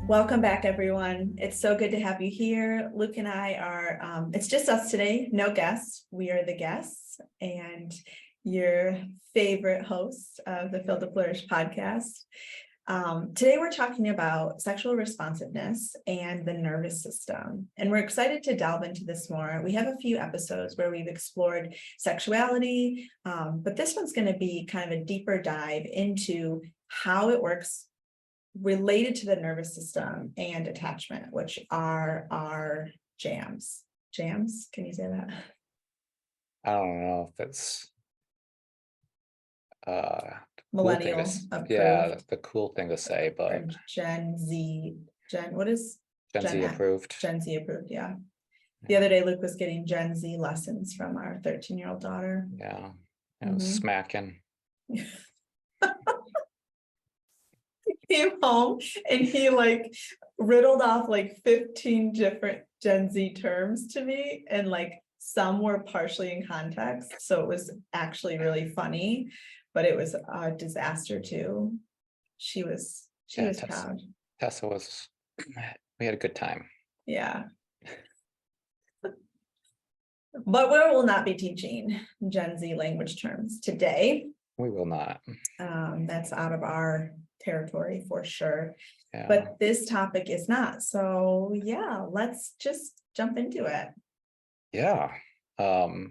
Welcome back, everyone. It's so good to have you here. Luke and I are, it's just us today, no guests. We are the guests and your favorite hosts of the Feel to Flourish podcast. Today, we're talking about sexual responsiveness and the nervous system. And we're excited to delve into this more. We have a few episodes where we've explored sexuality, but this one's going to be kind of a deeper dive into how it works related to the nervous system and attachment, which are our jams. Jams? Can you say that? I don't know if it's Millennial cool approved. Yeah, the cool thing to say, but or Gen Z. What is Gen Z approved. Gen Z approved, yeah. The other day, Luke was getting Gen Z lessons from our 13-year-old daughter. Yeah, it was smacking. Came home and he riddled off 15 different Gen Z terms to me, and some were partially in context, so it was actually really funny, but it was a disaster too. She was proud. Tessa was, we had a good time. Yeah. But we will not be teaching Gen Z language terms today. We will not. That's out of our territory for sure. Yeah. But this topic is not. So yeah, let's just jump into it. Yeah. I'm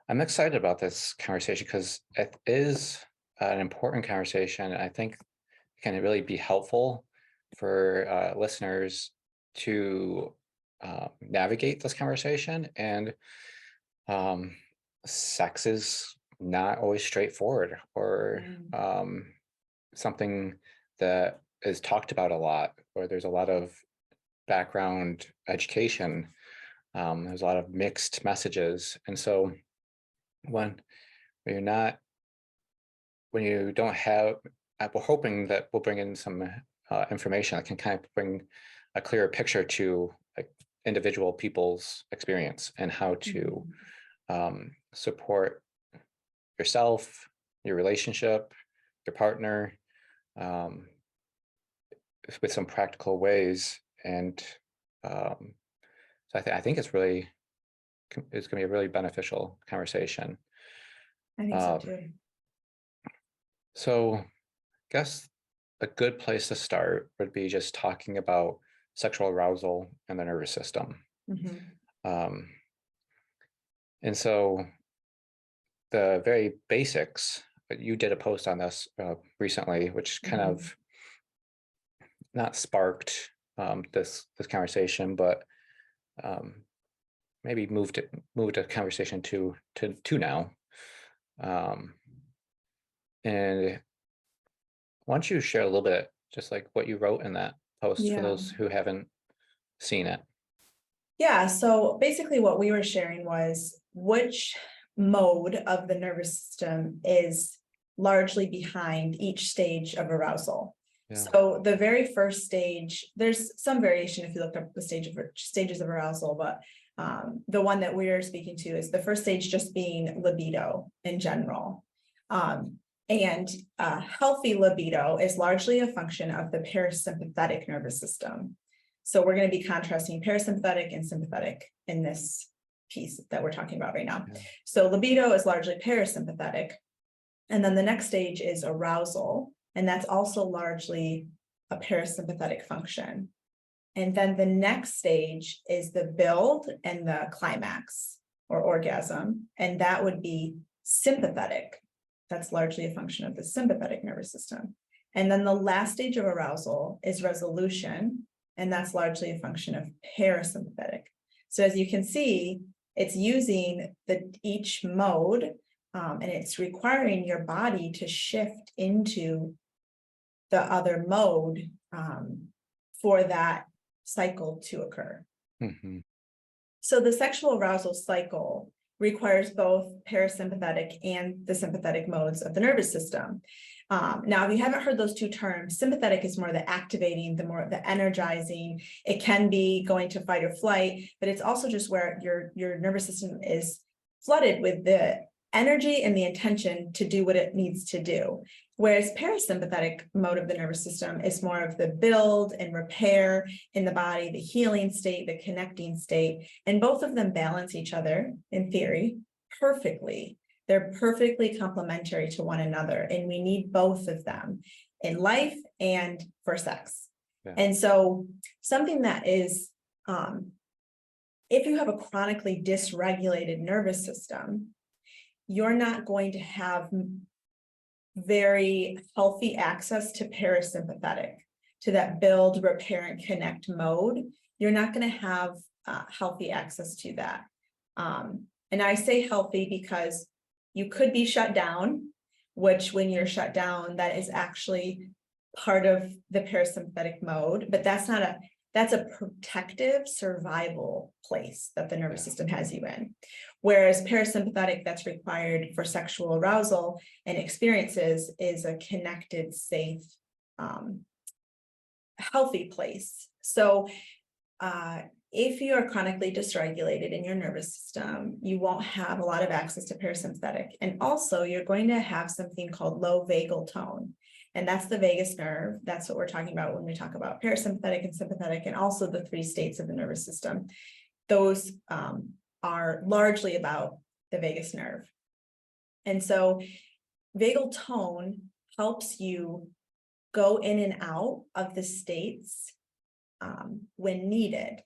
excited about this conversation because it is an important conversation. I think it can really be helpful for listeners to navigate this conversation. And sex is not always straightforward or something that is talked about a lot, or there's a lot of background education. There's a lot of mixed messages. And so when you don't have, we're hoping that we'll bring in some information that can kind of bring a clearer picture to individual people's experience and how to support yourself, your relationship, your partner, with some practical ways. And so I think it's going to be a really beneficial conversation. I think so too. So I guess a good place to start would be just talking about sexual arousal and the nervous system. And so the very basics, you did a post on this recently, which kind of not sparked this conversation, but maybe moved a conversation to now. And why don't you share a little bit, just what you wrote in that post for those who haven't seen it? Yeah, so basically what we were sharing was which mode of the nervous system is largely behind each stage of arousal. Yeah. So the very first stage, there's some variation if you look up the stages of arousal, but the one that we're speaking to is the first stage just being libido in general. And healthy libido is largely a function of the parasympathetic nervous system. So we're going to be contrasting parasympathetic and sympathetic in this piece that we're talking about right now. Yeah. So libido is largely parasympathetic. And then the next stage is arousal. And that's also largely a parasympathetic function. And then the next stage is the build and the climax or orgasm. And that would be sympathetic. That's largely a function of the sympathetic nervous system. And then the last stage of arousal is resolution. And that's largely a function of parasympathetic. So as you can see, it's using each mode, and it's requiring your body to shift into the other mode for that cycle to occur. So the sexual arousal cycle requires both parasympathetic and the sympathetic modes of the nervous system. Now, if you haven't heard those two terms, sympathetic is more the activating, the energizing. It can be going to fight or flight, but it's also just where your nervous system is flooded with the energy and the intention to do what it needs to do. Whereas parasympathetic mode of the nervous system is more of the build and repair in the body, the healing state, the connecting state, and both of them balance each other in theory perfectly. They're perfectly complementary to one another, and we need both of them in life and for sex. Yeah. And so something that is, if you have a chronically dysregulated nervous system, you're not going to have very healthy access to parasympathetic, to that build, repair, and connect mode. You're not going to have healthy access to that. And I say healthy because you could be shut down, which when you're shut down, that is actually part of the parasympathetic mode, but that's a protective survival place that the nervous system has you in. Whereas parasympathetic, that's required for sexual arousal and experiences, is a connected, safe, healthy place. So if you are chronically dysregulated in your nervous system, you won't have a lot of access to parasympathetic. And also you're going to have something called low vagal tone. And that's the vagus nerve. That's what we're talking about when we talk about parasympathetic and sympathetic, and also the 3 states of the nervous system. Those are largely about the vagus nerve. And so vagal tone helps you go in and out of the states when needed.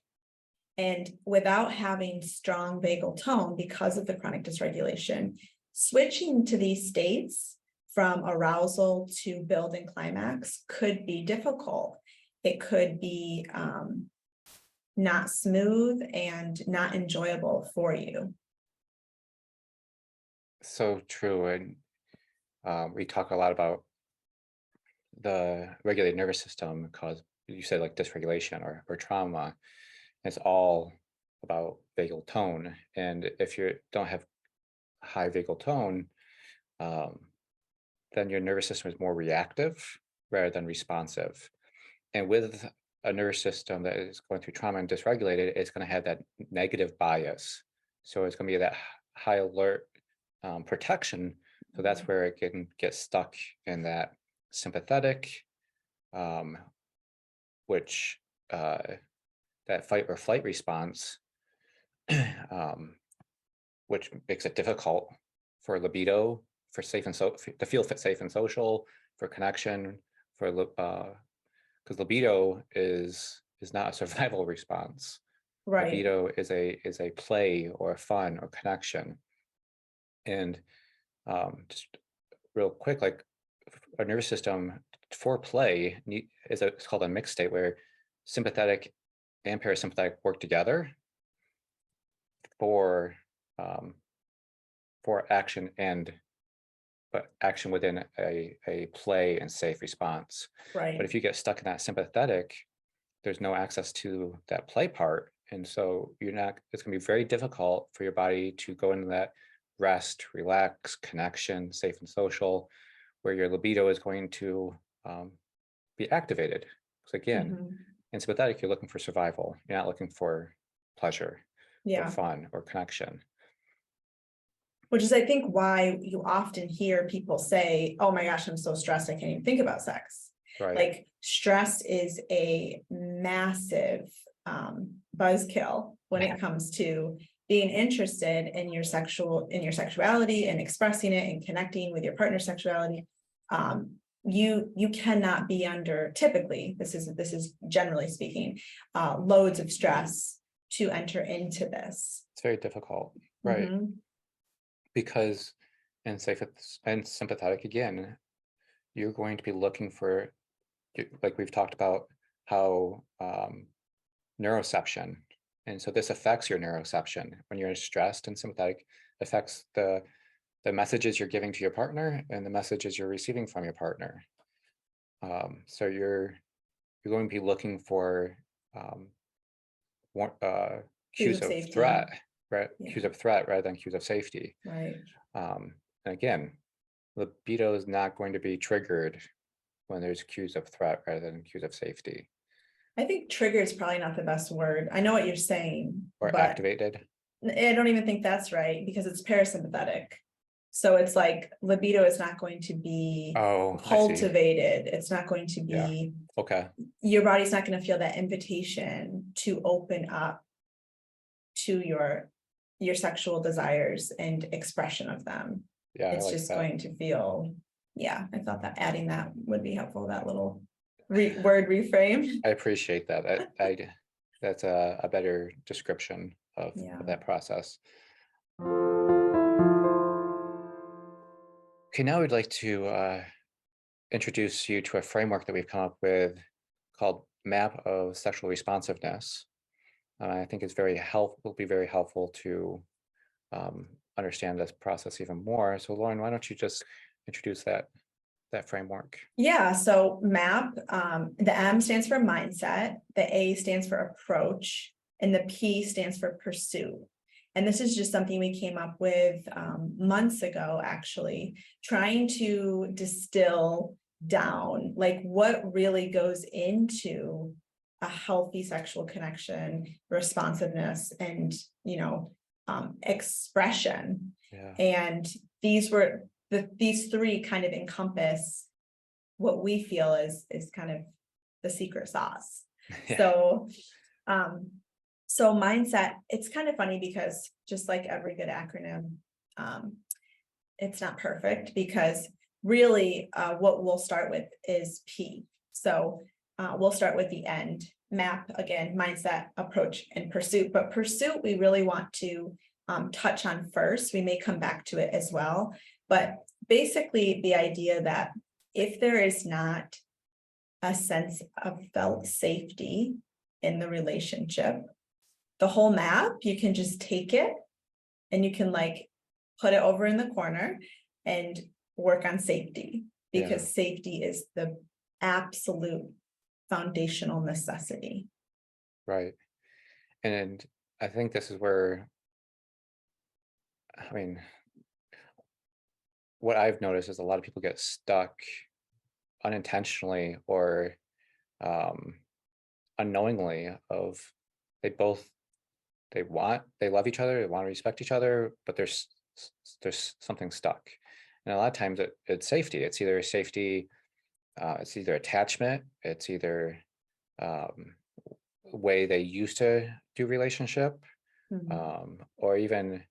And without having strong vagal tone, because of the chronic dysregulation, switching to these states from arousal to build and climax could be difficult. It could be not smooth and not enjoyable for you. So true. And we talk a lot about the regulated nervous system cause, you said, like dysregulation or trauma. It's all about vagal tone. And if you don't have high vagal tone, then your nervous system is more reactive rather than responsive. And with a nervous system that is going through trauma and dysregulated, it's going to have that negative bias. So it's going to be that high alert protection. So that's where it can get stuck in that sympathetic, which that fight or flight response, which makes it difficult for libido, for safe and to feel safe and social, for connection, for because libido is not a survival response. Right. Libido is a play or a fun or connection. And just real quick, like a nervous system for play it's called a mixed state, where sympathetic and parasympathetic work together for action, but action within a play and safe response. Right. But if you get stuck in that sympathetic, there's no access to that play part. And so it's going to be very difficult for your body to go into that rest, relax, connection, safe and social, where your libido is going to be activated. So again, in sympathetic, you're looking for survival. You're not looking for pleasure or fun or connection. Which is, I think, why you often hear people say, oh my gosh, I'm so stressed, I can't even think about sex. Right. Like stress is a massive buzzkill when it comes to being interested in your sexuality and expressing it and connecting with your partner's sexuality. You cannot be under, typically, this is generally speaking, loads of stress to enter into this. It's very difficult, right? Because in safe and sympathetic, again, you're going to be looking for, like we've talked about, how neuroception, and so this affects your neuroception. When you're stressed and sympathetic, affects the messages you're giving to your partner and the messages you're receiving from your partner. So you're going to be looking for cues of threat, right? Cues of threat rather than cues of safety. Right. And again, libido is not going to be triggered when there's cues of threat rather than cues of safety. I think trigger is probably not the best word. I know what you're saying. Or but activated. I don't even think that's right, because it's parasympathetic. So it's like libido is not going to be Oh, I see. cultivated. It's not going to Yeah. be, Okay. your body's not going to feel that invitation to open up to your sexual desires and expression of them. Yeah, I It's like just that. going to feel, yeah, I thought that adding that would be helpful, that little word reframe. I appreciate that. That's a better description of Yeah. that process. Okay, now we'd like to introduce you to a framework that we've come up with called MAP of Sexual Responsiveness. I think it's will be very helpful to understand this process even more. So Lauren, why don't you just introduce that framework? Yeah, so MAP, the M stands for mindset, the A stands for approach, and the P stands for pursuit. And this is just something we came up with months ago, actually, trying to distill down like what really goes into a healthy sexual connection, responsiveness, and expression. Yeah. And these three kind of encompass what we feel is kind of the secret sauce. Yeah. So mindset, it's kind of funny because just like every good acronym, it's not perfect, because really what we'll start with is P. So we'll start with the end. MAP, again, mindset, approach, and pursuit. But pursuit, we really want to touch on first. We may come back to it as well. But basically the idea that if there is not a sense of felt safety in the relationship, the whole MAP, you can just take it and you can like put it over in the corner and work on safety, because safety is the absolute foundational necessity. Right. And I think this is where, I mean, what I've noticed is a lot of people get stuck unintentionally or unknowingly of they love each other, they want to respect each other, but there's something stuck. And a lot of times it's safety. It's either safety, it's either attachment, it's either way they used to do relationship, or even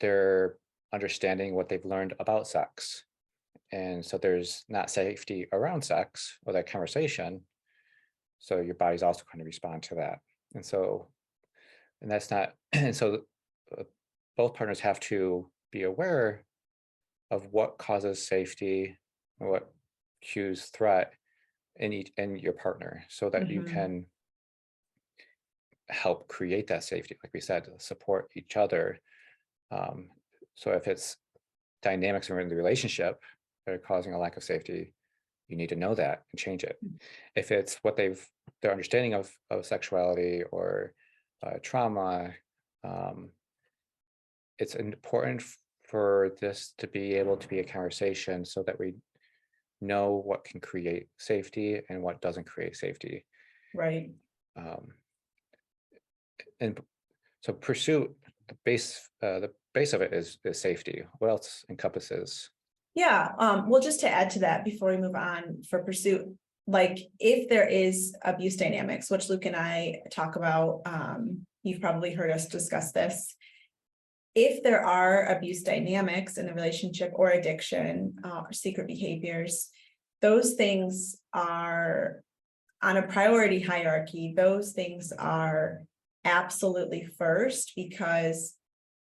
their understanding what they've learned about sex. And so there's not safety around sex or that conversation. So your body's also going to respond to that. And that's not, and so both partners have to be aware of what causes safety and what cues threat in your partner, so that you can help create that safety, like we said, support each other. So if it's dynamics in the relationship that are causing a lack of safety, you need to know that and change it. If it's what their understanding of sexuality or trauma, it's important for this to be able to be a conversation so that we know what can create safety and what doesn't create safety. Right. And so pursuit, the base of it is safety. What else encompasses? Yeah. Well, just to add to that before we move on, for pursuit, like if there is abuse dynamics, which Luke and I talk about, you've probably heard us discuss this. If there are abuse dynamics in the relationship or addiction or secret behaviors, those things are on a priority hierarchy. Those things are absolutely first, because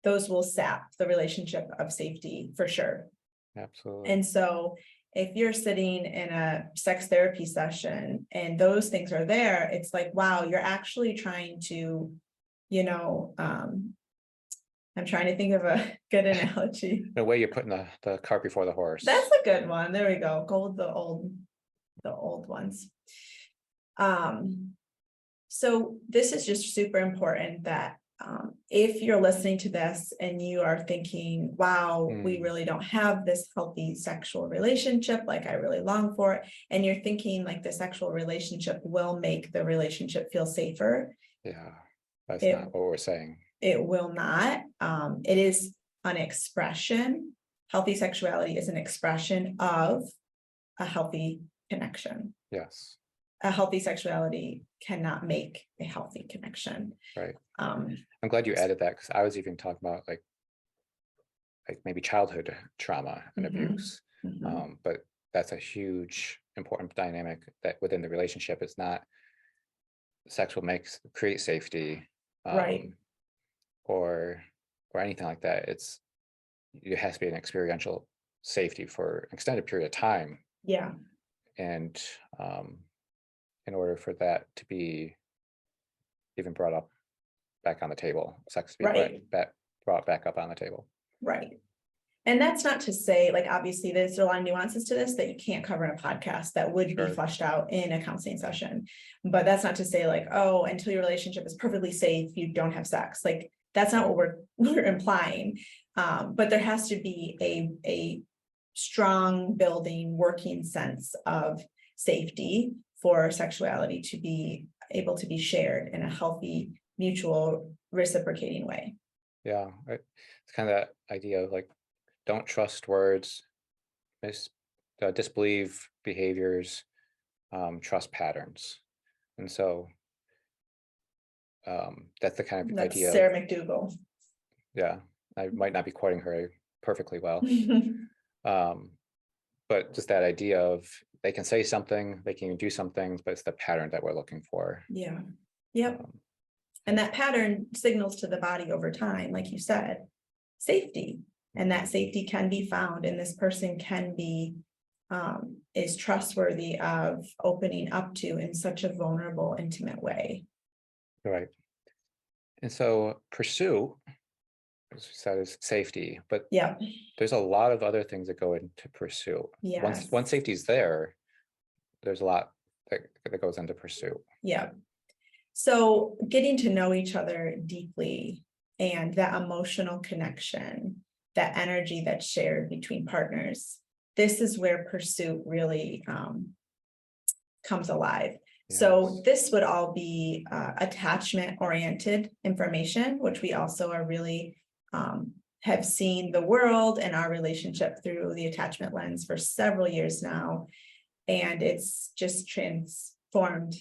those will sap the relationship of safety for sure. Absolutely. And so if you're sitting in a sex therapy session and those things are there, it's like, wow, you're actually trying to, I'm trying to think of a good analogy. The way you're putting the cart before the horse. That's a good one. There we go. Go with the old ones. So this is just super important that if you're listening to this and you are thinking, wow, we really don't have this healthy sexual relationship, like I really long for it, and you're thinking like the sexual relationship will make the relationship feel safer. Yeah, that's not what we're saying. It will not. It is an expression healthy sexuality is an expression of a healthy connection. Yes. A healthy sexuality cannot make a healthy connection. Right. Um, I'm glad you added that, because I was even talking about like maybe childhood trauma and Mhm. abuse. But that's a huge important dynamic that within the relationship. It's not sex will create safety, Right. or anything like that. It has to be an experiential safety for an extended period of time. Yeah. And in order for that to be even brought up back on the table, sex to be Right. brought back up on the table. Right. And that's not to say, like, obviously there's a lot of nuances to this that you can't cover in a podcast that would be Sure. fleshed out in a counseling session. But that's not to say like, oh, until your relationship is perfectly safe, you don't have sex. Like, that's not what we're implying. But there has to be a strong building, working sense of safety for sexuality to be able to be shared in a healthy, mutual, reciprocating way. Yeah, it's kind of that idea of like, don't trust words, disbelieve behaviors, trust patterns. And so that's the kind of That's idea Sarah of, McDougall. yeah, I might not be quoting her perfectly well. But just that idea of they can say something, they can do some things, but it's the pattern that we're looking for. Yeah. Yep. Um, And that pattern signals to the body over time, like you said, safety. And that safety can be found, and this person can be is trustworthy of opening up to in such a vulnerable, intimate way. right. And so pursue, as we said, is safety, but Yeah. there's a lot of other things that go into pursue. Yes. Once safety is there, there's a lot that goes into pursue. Yeah. So getting to know each other deeply and that emotional connection, that energy that's shared between partners, this is where pursuit really comes alive. So Yes. this would all be attachment oriented information, which we also are really have seen the world and our relationship through the attachment lens for several years now. And it's just transformed.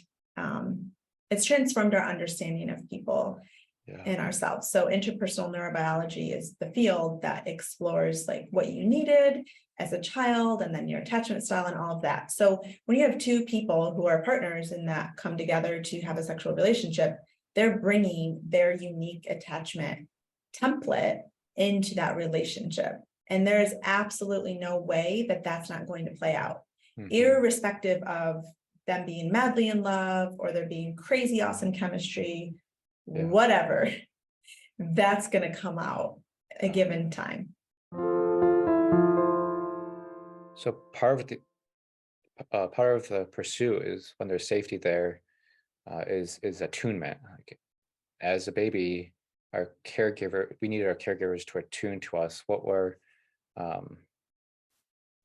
It's transformed our understanding of people and ourselves. So interpersonal neurobiology is the field that explores like what you needed as a child and then your attachment style and all of that. So when you have two people who are partners and that come together to have a sexual relationship, they're bringing their unique attachment template into that relationship. And there is absolutely no way that that's not going to play out, irrespective of them being madly in love or there being crazy awesome chemistry, whatever, that's going to come out a given time. So part of the pursuit is when there's safety there, is attunement. Like, as a baby, we needed our caregivers to attune to us. What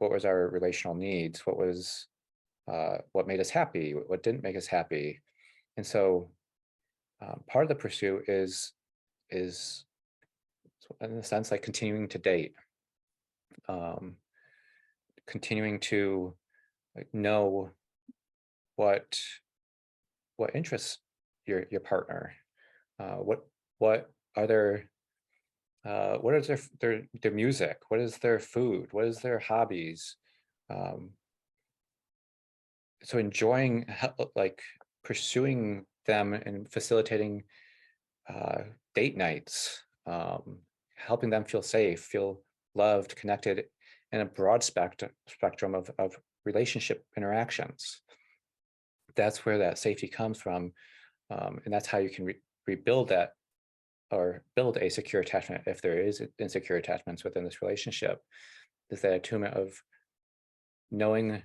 was our relational needs? What made us happy? What didn't make us happy? And so part of the pursuit is in a sense like continuing to date, continuing to know what interests your partner, what are what is their music, what is their food, what is their hobbies. So enjoying like pursuing them and facilitating date nights, helping them feel safe, feel loved, connected in a broad spectrum of relationship interactions. That's where that safety comes from. And that's how you can rebuild that or build a secure attachment if there is insecure attachments within this relationship. Is that attunement of knowing,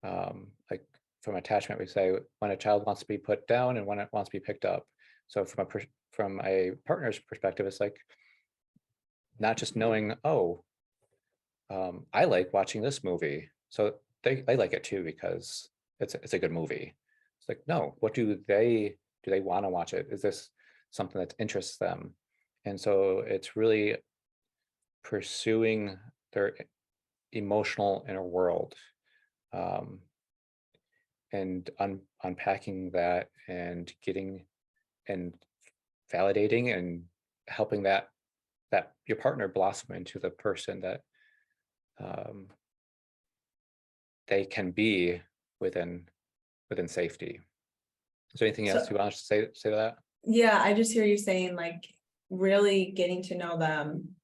like from attachment, we say when a child wants to be put down and when it wants to be picked up. So from a partner's perspective, it's like not just knowing, oh, I like watching this movie, so they like it too because it's a good movie. It's like, no, what do they want to watch it? Is this something that interests them? And so it's really pursuing their emotional inner world, um, and unpacking that and getting and validating and helping that your partner blossom into the person that um, they can be within safety. Is there anything else So, you want to say to that? yeah, I just hear you saying like really getting to know them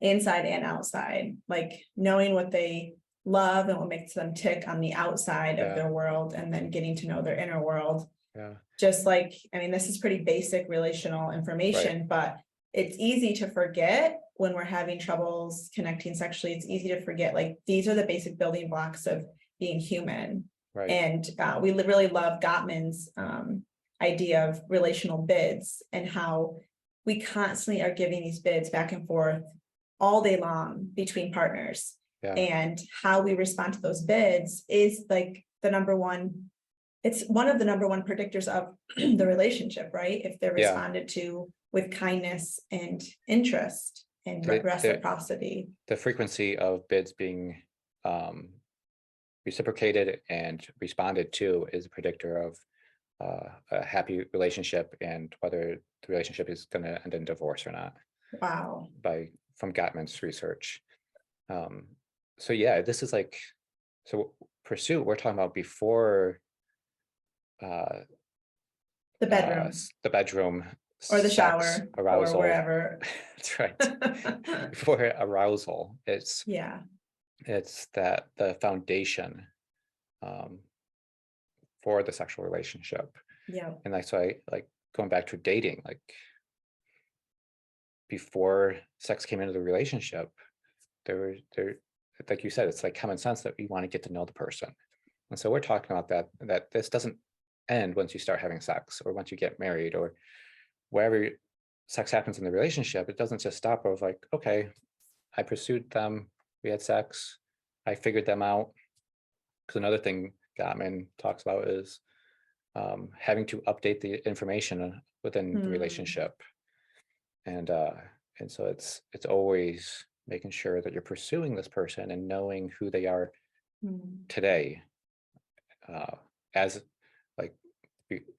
inside and outside, like knowing what they love and what makes them tick on the outside of Yeah, their world, and then getting to know their inner world. yeah, Just like, I mean, this is pretty basic relational right. information, but it's easy to forget when we're having troubles connecting sexually. It's easy to forget, like, these are the basic building blocks of being human. Right. And we really love Gottman's idea of relational bids, and how we constantly are giving these bids back and forth all day long between partners. Yeah, And how we respond to those bids is like the number one, it's one of the number one predictors of the relationship, right? If they're yeah. responded to with kindness and interest and The reciprocity. the frequency of bids being um, reciprocated and responded to is a predictor of a happy relationship and whether the relationship is going to end in divorce or not, Wow. from Gottman's research. So yeah, this is like, so pursuit, we're talking about before uh, The bedroom the bedroom, or the sex, shower or arousal. wherever. That's right. Before arousal, Yeah. it's that the foundation um, for the sexual relationship. Yeah. And that's why, like, going back to dating, like before sex came into the relationship, there, like you said, it's like common sense that we want to get to know the person. And so we're talking about that this doesn't end once you start having sex or once you get married or wherever sex happens in the relationship. It doesn't just stop of like, okay, I pursued them, we had sex, I figured them out. Because another thing Gottman talks about is having to update the information within the relationship, and so it's always making sure that you're pursuing this person and knowing who they are today, as like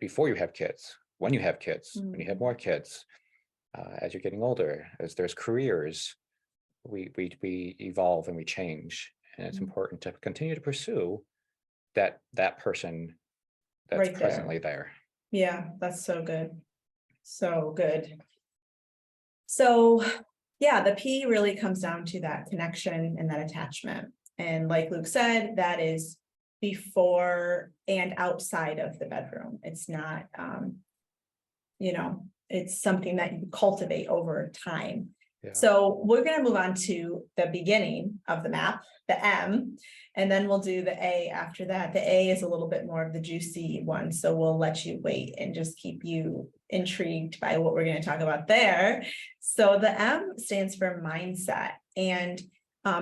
before you have kids, when you have kids, when you have more kids, as you're getting older, as there's careers, we evolve and we change, and it's important to continue to pursue that person that's Right there. presently there. Yeah, that's so good. So good. So yeah, the P really comes down to that connection and that attachment. And like Luke said, that is before and outside of the bedroom. It's not, it's something that you cultivate over time. Yeah. So we're going to move on to the beginning of the map, the M, and then we'll do the A after that. The A is a little bit more of the juicy one, so we'll let you wait and just keep you intrigued by what we're going to talk about there. So the M stands for mindset, and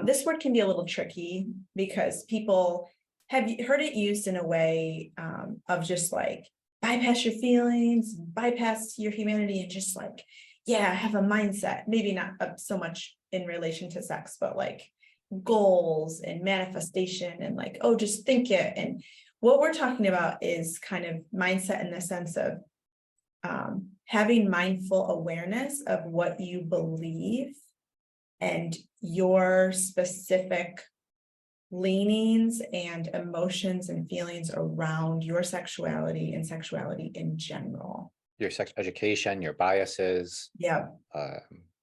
this word can be a little tricky because people have heard it used in a way of just like bypass your feelings, bypass your humanity, and just like, yeah, have a mindset, maybe not so much in relation to sex, but like goals and manifestation and like, oh, just think it. And what we're talking about is kind of mindset in the sense of having mindful awareness of what you believe and your specific leanings and emotions and feelings around your sexuality and sexuality in general. Your sex education, your biases, Yeah.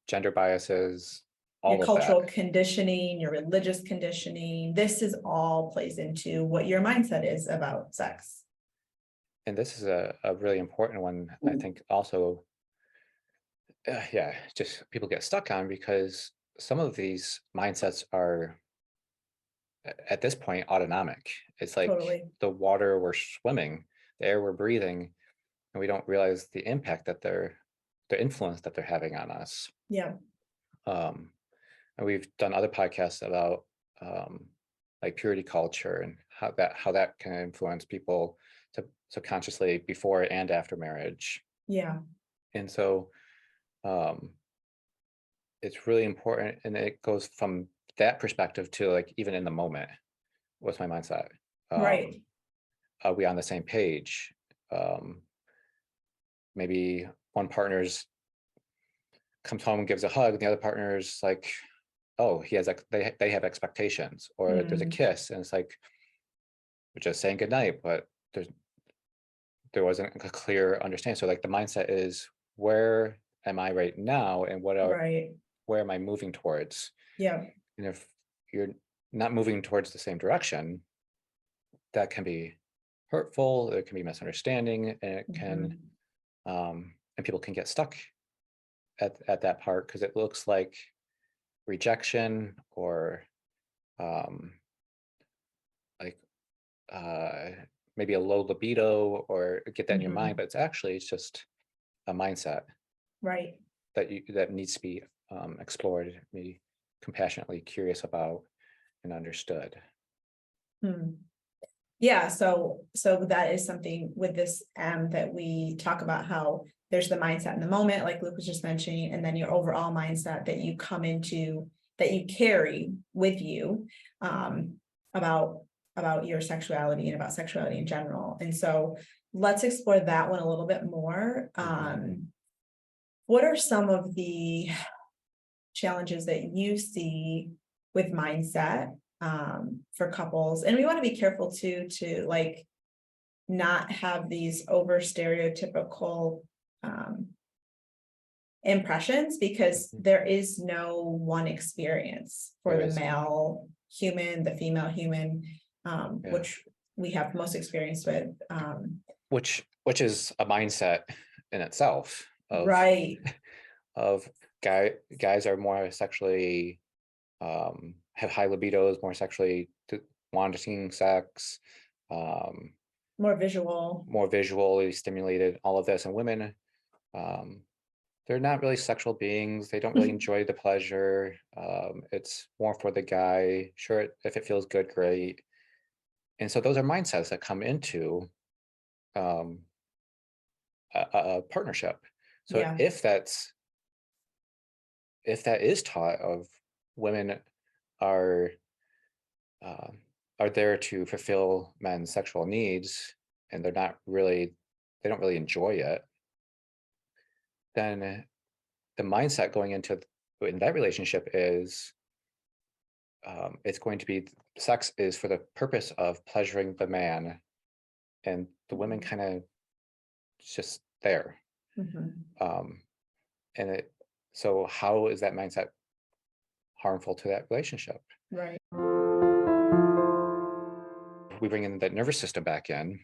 gender biases, all Your of cultural that. conditioning, your religious conditioning, this is all plays into what your mindset is about sex. And this is a really important one, I think, also. Yeah, just people get stuck on because some of these mindsets are at this point autonomic. It's like Totally. the water we're swimming, the air we're breathing, and we don't realize the impact that the influence that they're having on us. Yeah. And we've done other podcasts about like purity culture and how that can influence people subconsciously before and after marriage. Yeah. And so it's really important, and it goes from that perspective to like, even in the moment, what's my mindset? Right. Are we on the same page? Maybe one partner's comes home and gives a hug, and the other partner's like, oh, he has they have expectations, or there's a Mm, kiss, and it's like we're just saying goodnight, but there wasn't a clear understanding. So like the mindset is, where am I right now, and right. where am I moving towards? Yeah. And if you're not moving towards the same direction, that can be hurtful. There can be misunderstanding, and it can Mhm. and people can get stuck at that part because it looks like rejection, or um, like uh, maybe a low libido, or get that in your mind, Mhm. but it's just a mindset Right. that needs to be explored, be compassionately curious about and understood. Hmm. Yeah, so that is something with this that we talk about, how there's the mindset in the moment, like Luke was just mentioning, and then your overall mindset that you come into, that you carry with you, um about your sexuality and about sexuality in general. And so let's explore that one a little bit more. What are some of the challenges that you see with mindset for couples? And we want to be careful too, to like not have these over stereotypical um, impressions, because Mhm. there is no one experience for There the is, male human, the female human, yeah, which we have most experience with. which is a mindset in itself Right. of guys are more sexually have high libidos, more sexually wanting sex, um, More visual. more visually stimulated, all of this, and women, um, they're not really sexual beings. They don't really enjoy the pleasure. It's more for the guy. Sure, if it feels good, great. And so those are mindsets that come into um, a partnership. So Yeah. if that is taught of women are uh, are there to fulfill men's sexual needs, and they don't really enjoy it, then the mindset going into in that relationship is it's going to be sex is for the purpose of pleasuring the man, and the women kind of just there. Mhm. um, and it so how is that mindset harmful to that relationship? Right. We bring in that nervous system back in.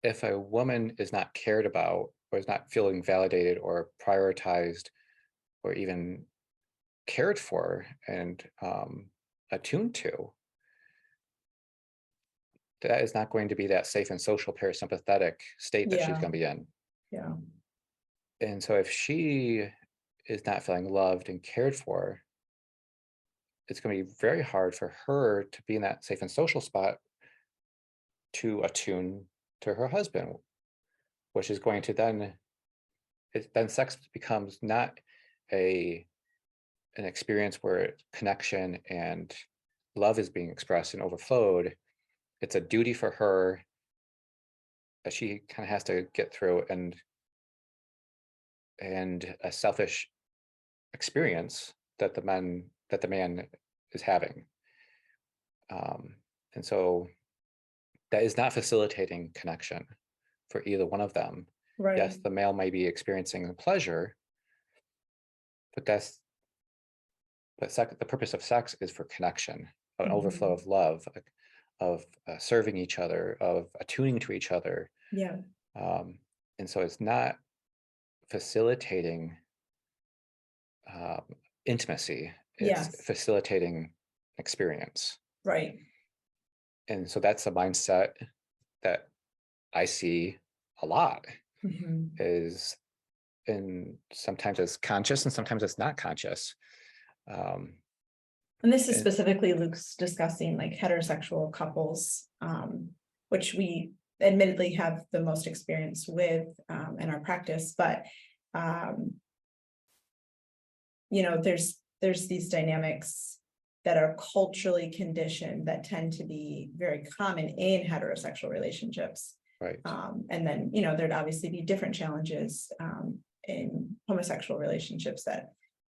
If a woman is not cared about, or is not feeling validated or prioritized, or even cared for and attuned to, that is not going to be that safe and social parasympathetic state that she's Yeah. going to be in. Yeah. And so if she is not feeling loved and cared for, it's going to be very hard for her to be in that safe and social spot to attune to her husband, which is going to then sex becomes not a an experience where connection and love is being expressed and overflowed. It's a duty for her that she kind of has to get through, and a selfish experience that the man is having. um, and so that is not facilitating connection for either one of them. Right. Yes, the male may be experiencing pleasure, but the purpose of sex is for connection, an overflow Mhm. of love, of serving each other, of attuning to each other. Yeah. um, and so it's not facilitating um, intimacy, it's Yes. facilitating experience. Right. And so that's a mindset that I see a lot, Mhm. is and sometimes it's conscious and sometimes it's not conscious. um, And this is and specifically Luke's discussing like heterosexual couples, which we admittedly have the most experience with in our practice, but um, there's these dynamics that are culturally conditioned that tend to be very common in heterosexual relationships. Right. And then, you know, there'd obviously be different challenges in homosexual relationships that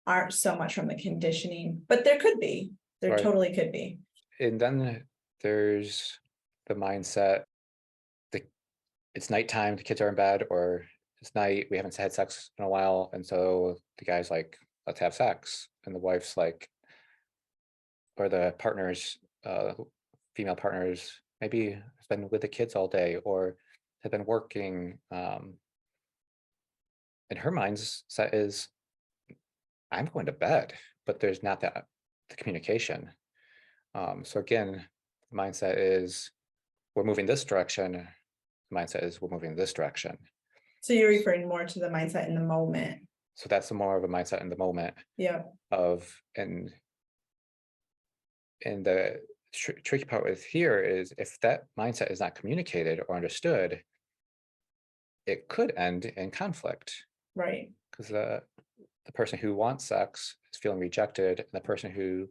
aren't so much from the conditioning, but there could be, there Right. totally could be. And then there's the mindset that it's nighttime, the kids are in bed, or it's night, we haven't had sex in a while. And so the guy's like, let's have sex. And the wife's like, or the partners, female partners, maybe has been with the kids all day or have been working. And her mindset is, I'm going to bed, but there's not that the communication. So again, the mindset is we're moving this direction. The mindset is we're moving this direction. So you're referring more to the mindset in the moment. So that's more of a mindset in the moment. Yeah. And the tricky part with here is if that mindset is not communicated or understood, it could end in conflict. Right. Because the person who wants sex is feeling rejected, and the person who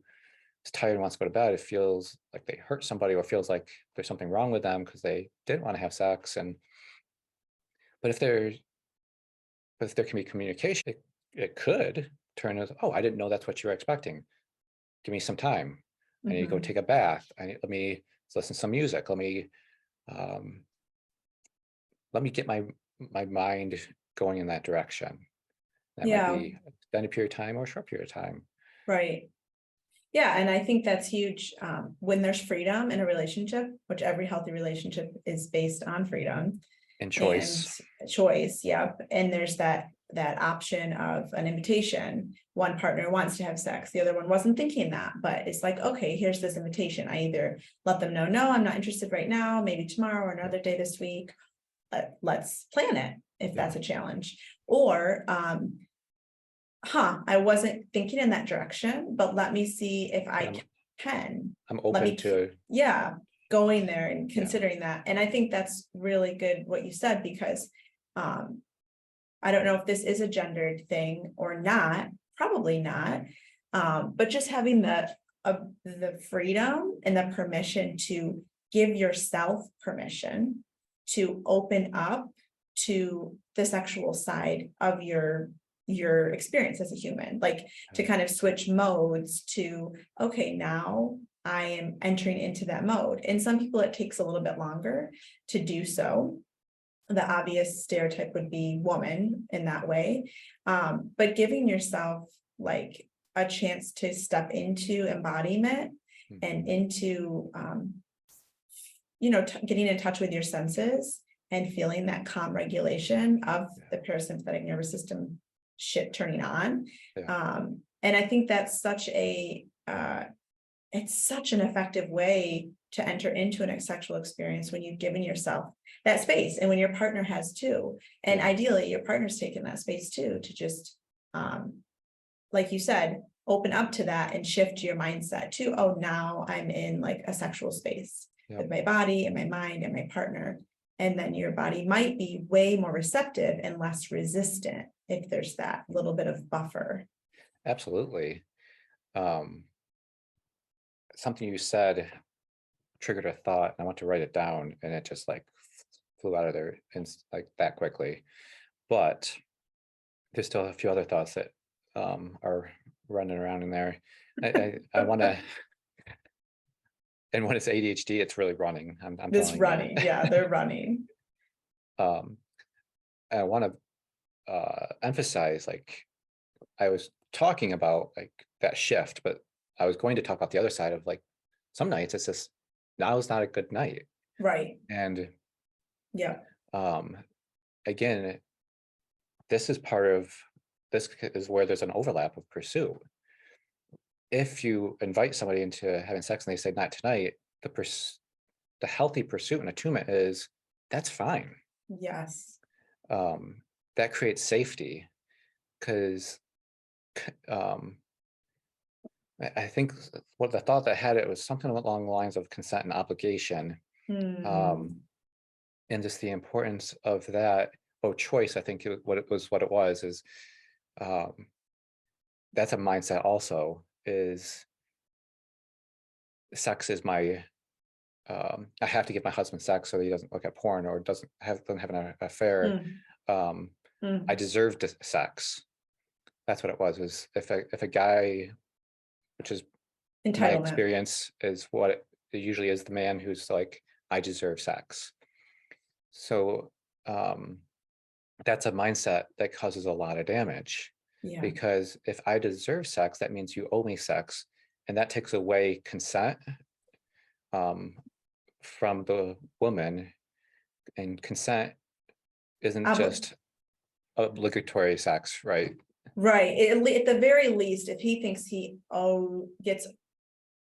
is tired and wants to go to bed, it feels like they hurt somebody or feels like there's something wrong with them because they didn't want to have sex. But if there can be communication, it could turn as, oh, I didn't know that's what you were expecting. Give me some time. I need to go take a bath. Let me listen to some music. Let me get my mind going in that direction. That might be an extended period of time or a short period of time. Right. Yeah, and I think that's huge when there's freedom in a relationship, which every healthy relationship is based on freedom and choice. Yep. And there's that option of an invitation. One partner wants to have sex, the other one wasn't thinking that, but it's like, okay, here's this invitation. I either let them know, no, I'm not interested right now, maybe tomorrow or another day this week. Let's plan it if that's a challenge. Or I wasn't thinking in that direction, but let me see if I can. I'm open to going there and considering that. And I think that's really good what you said, because I don't know if this is a gendered thing or not, probably not. But just having the freedom and the permission to give yourself permission to open up to the sexual side of your experience as a human, like to kind of switch modes to, okay, now I am entering into that mode. And some people, it takes a little bit longer to do so. The obvious stereotype would be woman in that way. But giving yourself like a chance to step into embodiment and into, getting in touch with your senses and feeling that calm regulation of the parasympathetic nervous system shit turning on. And I think that's such it's such an effective way to enter into an sexual experience when you've given yourself that space, and when your partner has too. And ideally your partner's taken that space too, to just like you said, open up to that and shift your mindset to, oh, now I'm in like a sexual space with my body and my mind and my partner. And then your body might be way more receptive and less resistant if there's that little bit of buffer. Absolutely. Something you said triggered a thought, and I want to write it down, and it just like flew out of there and like that quickly. But there's still a few other thoughts that are running around in there. I want to, and when it's ADHD, it's really running. It's running. Yeah, they're running. I want to emphasize, like, I was talking about like that shift, but I was going to talk about the other side of like some nights it's just now is not a good night. Right. And again, this is where there's an overlap of pursuit. If you invite somebody into having sex and they say not tonight, the healthy pursuit and attunement is that's fine. Yes. That creates safety, because I think what the thought that had it was something along the lines of consent and obligation. And just the importance of that, choice. I think what it was is that's a mindset also, is sex is my, I have to give my husband sex so that he doesn't look at porn or doesn't have an affair. Mm, I mm. deserved sex. That's what it was if a guy, which is my Entitlement. experience, is what it usually is, the man who's like, I deserve sex. So that's a mindset that causes a lot of damage, Yeah. because if I deserve sex, that means you owe me sex, and that takes away consent from the woman. And consent isn't Obli- just obligatory sex, right? right. At the very least, if he thinks he gets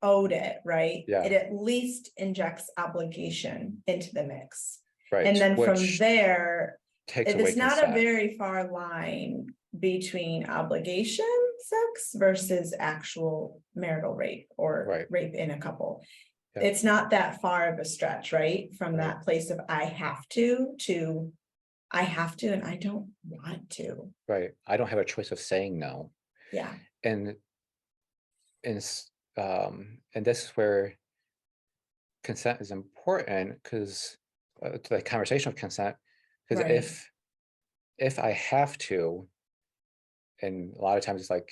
owed it, right? Yeah, It at least injects obligation into the mix. And right. then from Which there, takes away it's not a consent. very far line between obligation sex versus actual marital rape or Right. rape in a couple. Yeah. It's not that far of a stretch, right? From Right. that place of I have to and I don't want to. Right. I don't have a choice of saying no. Yeah. And and this is where consent is important, because to the conversation of consent, because Right. if I have to, and a lot of times it's like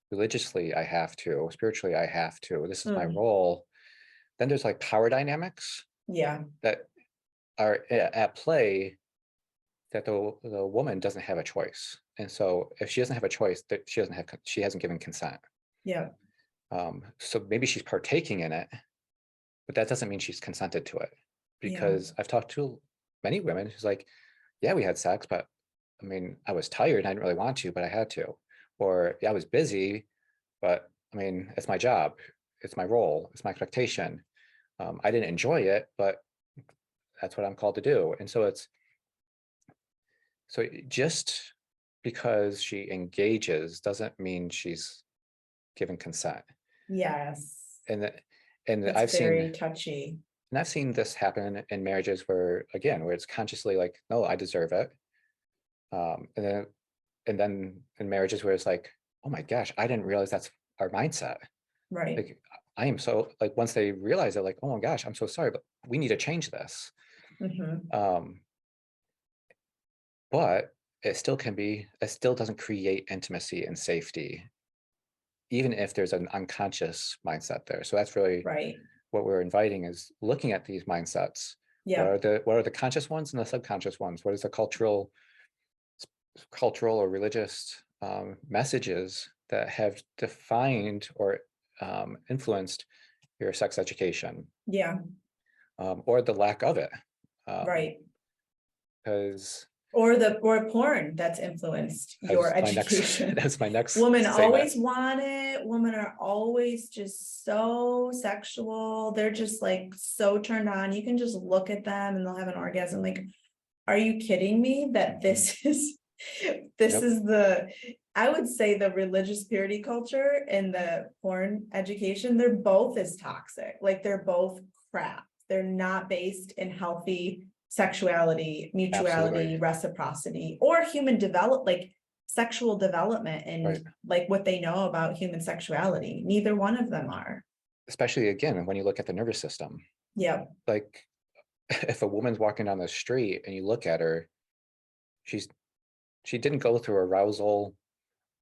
religiously I have to, spiritually I have to, this is my Mm. role, then there's like power dynamics Yeah. that are at play, that the woman doesn't have a choice. And so if she doesn't have a choice, that she hasn't given consent. Yeah. So maybe she's partaking in it, but that doesn't mean she's consented to it. Yeah. Because I've talked to many women who's like, yeah, we had sex, but I mean, I was tired and I didn't really want to, but I had to. Or yeah, I was busy, but I mean, it's my job, it's my role, it's my expectation. I didn't enjoy it, but that's what I'm called to do. And so just because she engages doesn't mean she's given consent. Yes. And and It's very touchy. I've seen this happen in marriages where, again, where it's consciously like, no, I deserve it. And then in marriages where it's like, oh my gosh, I didn't realize that's our mindset. Right. Like, I am so, like, once they realize it, like, oh my gosh, I'm so sorry, but we need to change this. Mm-hmm. But it still doesn't create intimacy and safety, even if there's an unconscious mindset there. So that's really Right. what we're inviting, is looking at these mindsets. Yeah. What are the conscious ones and the subconscious ones? What is the cultural or religious messages that have defined or influenced your sex education, Yeah. or the lack of it? Right. Because Or porn that's influenced your education. that's my next Women statement. always want it. Women are always just so sexual. They're just like so turned on. You can just look at them and they'll have an orgasm. Like, are you kidding me that this is Yep. I would say the religious purity culture and the porn education, they're both as toxic. Like they're both crap. They're not based in healthy sexuality, mutuality, Absolutely. reciprocity, or like sexual development and Right. like what they know about human sexuality. Neither one of them are. Especially, again, when you look at the nervous system, Yeah. like if a woman's walking down the street and you look at her, she didn't go through arousal,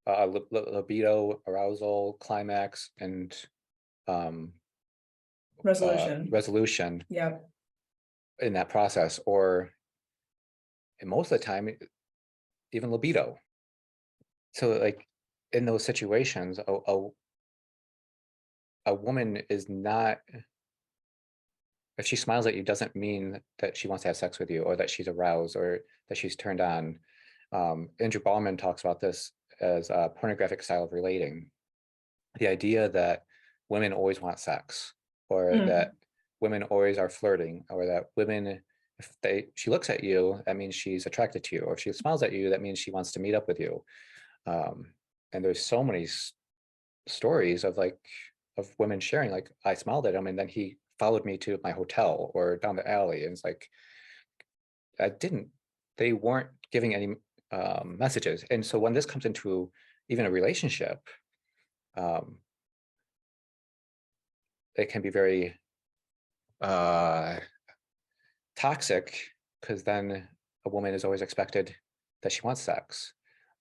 libido, arousal, climax, and resolution Yeah. in that process, or most of the time, even libido. So like in those situations, a woman is not, if she smiles at you, doesn't mean that she wants to have sex with you, or that she's aroused, or that she's turned on. Andrew Ballman talks about this as a pornographic style of relating. The idea that women always want sex, or that women always are flirting, or that women, if she looks at you, that means she's attracted to you, or if she smiles at you, that means she wants to meet up with you. And there's so many stories of women sharing, like, I smiled at him and then he followed me to my hotel or down the alley, and it's like, they weren't giving any messages. And so when this comes into even a relationship, it can be very toxic, because then a woman is always expected that she wants sex,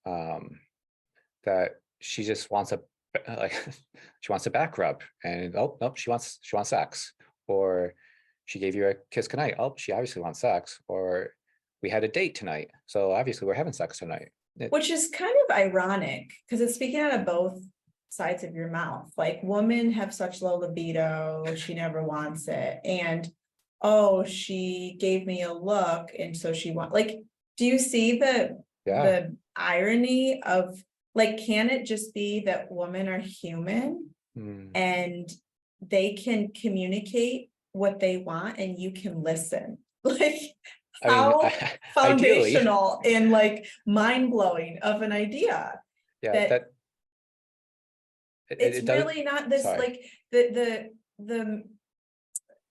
that she just wants a like she wants a back rub, and oh nope, she wants sex, or she gave you a kiss goodnight, oh she obviously wants sex, or we had a date tonight, so obviously we're having sex tonight. Which is kind of ironic because it's speaking out of both sides of your mouth. Like, women have such low libido, she never wants it. And oh, she gave me a look, and so she want, like, do you see the irony of, like, can it just be that women are human and they can communicate what they want and you can listen? Like, I mean, how ideally, foundational and like mind-blowing of an idea yeah, that that it's it does. really not this, Sorry. like,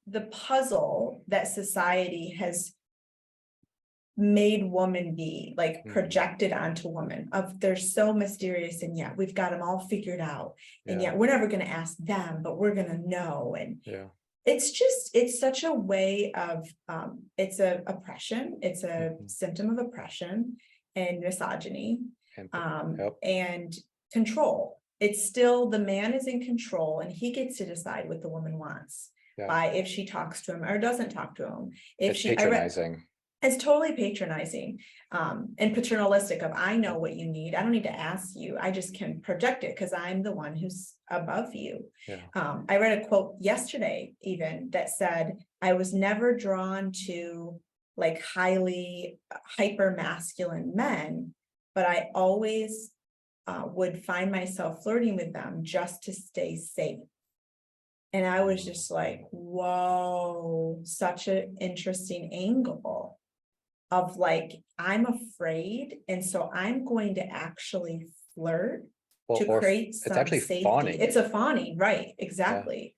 the puzzle that society has made woman be, like, projected onto women, of they're so mysterious, and yet we've got them all figured out, and Yeah. yet we're never going to ask them, but we're going to know. And Yeah. it's such a way of it's a oppression, it's a symptom of oppression and misogyny, and control. It's still, the man is in control and he gets to decide what the woman wants, by if she talks to him or doesn't talk to him. If it's she patronizing. It's totally patronizing, and paternalistic of, I know what you need, I don't need to ask you, I just can project it because I'm the one who's above you. I read a quote yesterday even that said, I was never drawn to, like, highly hyper masculine men, but I always would find myself flirting with them just to stay safe. And I was just like, whoa, such an interesting angle of, like, I'm afraid, and so I'm going to actually flirt to create it's some actually safety. fawning. It's a fawning, right? Exactly.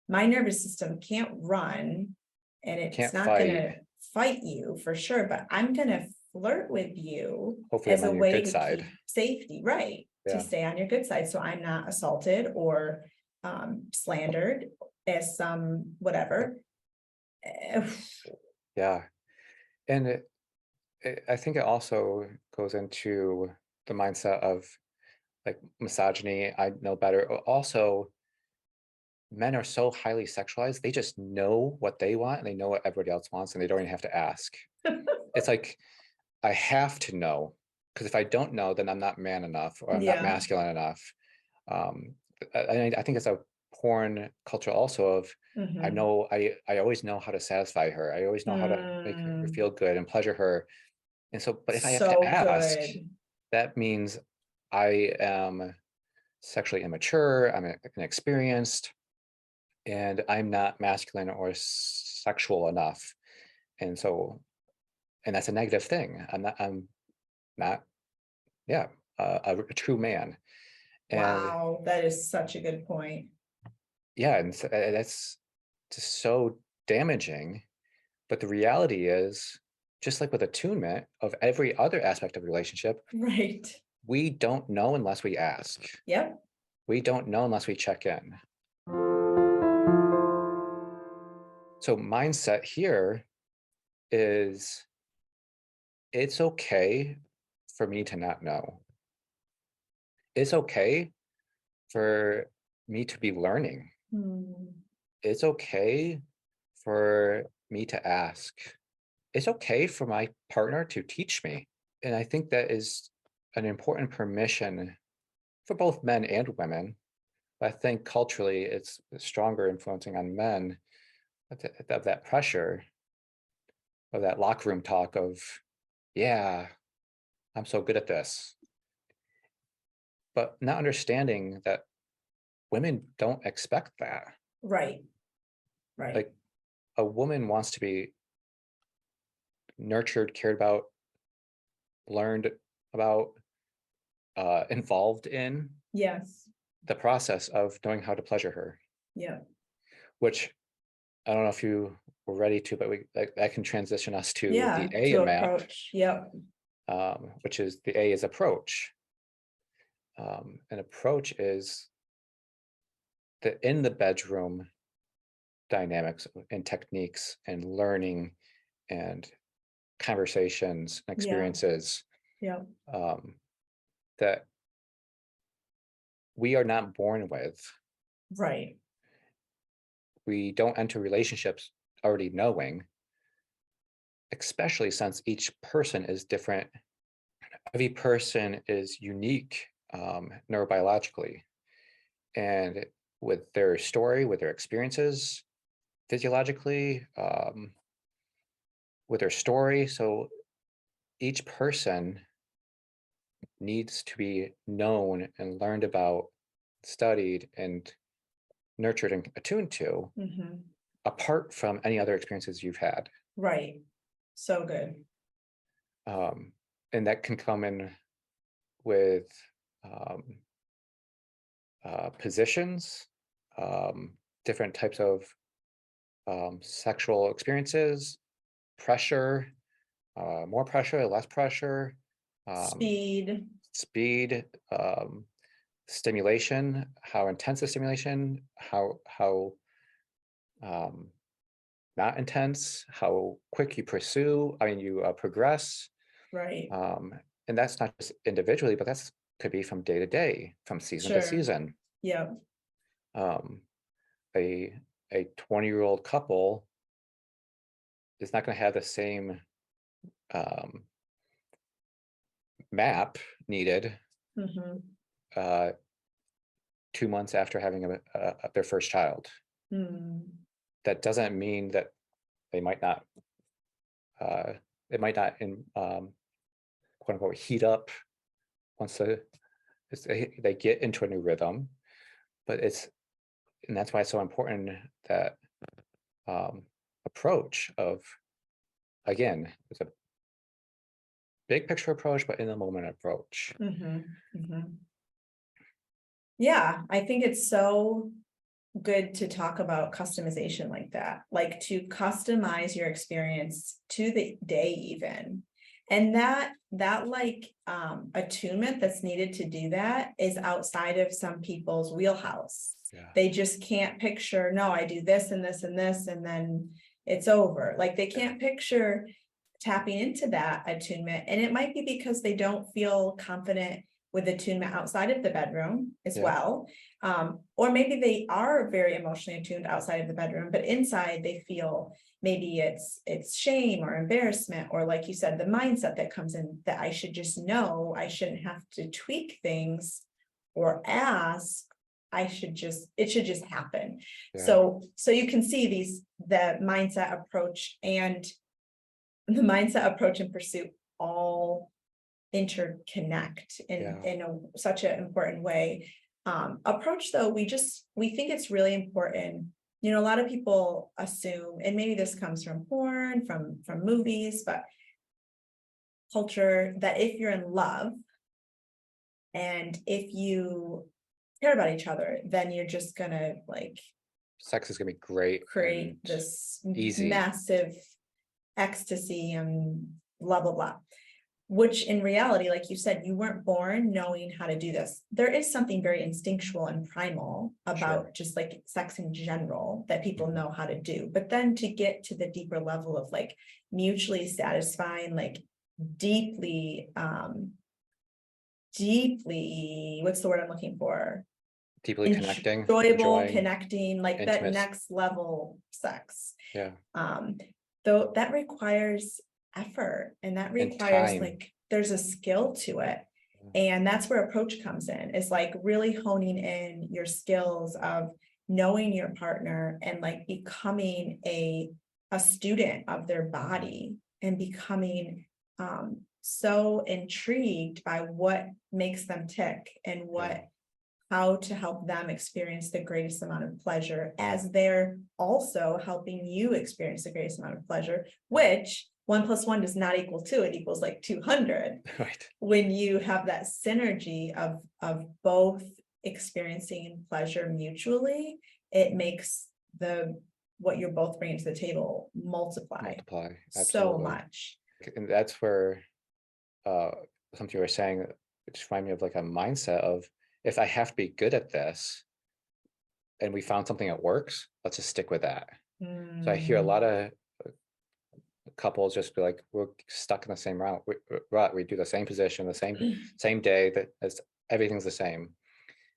My nervous system can't run, and it's not going to fight you for sure, but I'm going to flirt with you hopefully as a on your way good to side. keep safety, right? To stay on your good side, so I'm not assaulted or slandered as some whatever. Yeah, and I think it also goes into the mindset of, like, misogyny. I know better. Also, men are so highly sexualized, they just know what they want and they know what everybody else wants, and they don't even have to ask. It's like, I have to know, because if I don't know, then I'm not man enough, or I'm not masculine enough. I think it's a porn culture also of, I know, I always know how to satisfy her. I always know how to make her feel good and pleasure her. And so, but if I have to ask, that means I am sexually immature, I'm inexperienced, and I'm not masculine or sexual enough. And so, and that's a negative thing. I'm not a true man. And wow, that is such a good point. yeah, and that's just so damaging. But the reality is, just like with attunement of every other aspect of a relationship, right, we don't know unless we ask. Yep. We don't know unless we check in. So mindset here is, it's okay for me to not know. It's okay for me to be learning. It's okay for me to ask. It's okay for my partner to teach me. And I think that is an important permission for both men and women. But I think culturally it's stronger influencing on men, of that pressure, of that locker room talk of, yeah, I'm so good at this. But not understanding that women don't expect that. Right. Right. Like, a woman wants to be nurtured, cared about, learned about, involved in Yes. the process of knowing how to pleasure her. Yeah. Which, I don't know if you were ready to, but that can transition us to the A to in M.A.P. approach. Yep. Which is, the A is approach. An approach is that in the bedroom, dynamics and techniques and learning and conversations and Yeah. experiences Yeah. That we are not born with. Right. We don't enter relationships already knowing, especially since each person is different. Every person is unique neurobiologically, and with their story, with their experiences, physiologically, with their story. So each person needs to be known and learned about, studied, and nurtured and attuned to, apart from any other experiences you've had. Right. So good. And that can come in with positions, different types of sexual experiences, pressure, more pressure, less pressure, Speed. speed, stimulation, how intense the stimulation, how not intense, how quick you pursue, you progress. Right. And that's not just individually, but that's could be from day to day, from season to Sure. season. Yeah. A 20-year-old couple is not going to have the same M.A.P needed 2 months after having their first child. That doesn't mean that they might not, it might not quote unquote heat up once they get into a new rhythm, but and that's why it's so important that approach of, again, it's a big picture approach, but in the moment approach. Yeah, I think it's so good to talk about customization like that, like to customize your experience to the day even. And that like attunement that's needed to do that is outside of some people's wheelhouse. Yeah. They just can't picture, no, I do this and this and this, and then it's over. Like they can't picture tapping into that attunement. And it might be because they don't feel confident with attunement outside of the bedroom as well. Or maybe they are very emotionally attuned outside of the bedroom, but inside they feel maybe it's shame or embarrassment, or like you said, the mindset that comes in that I should just know, I shouldn't have to tweak things or ask, it should just happen. So you can see the mindset approach and pursuit all interconnect in such an important way. Approach though, we think it's really important. A lot of people assume, and maybe this comes from porn, from movies, but culture, that if you're in love and if you care about each other, then you're just gonna sex is gonna be great, create this easy, massive ecstasy and blah blah blah. Which in reality, like you said, you weren't born knowing how to do this. There is something very instinctual and primal about just like sex in general that people know how to do. But then to get to the deeper level of like mutually satisfying, like deeply, what's the word I'm looking for? Deeply connecting, enjoyable, connecting, like intimate. That next level sex. Yeah. Though that requires effort, and that requires like there's a skill to it. And that's where approach comes in. It's like really honing in your skills of knowing your partner and like becoming a student of their body and becoming so intrigued by what makes them tick and how to help them experience the greatest amount of pleasure as they're also helping you experience the greatest amount of pleasure, which 1 + 1 does not equal 2, it equals like 200. Right. When you have that synergy of both experiencing pleasure mutually, it makes what you're both bringing to the table multiply so much. And that's where something you were saying, which reminded me of like a mindset of, if I have to be good at this and we found something that works, let's just stick with that. So I hear a Mm, lot of couples just be like, we're stuck in the same rut. We do the same position, the same day, that as everything's the same.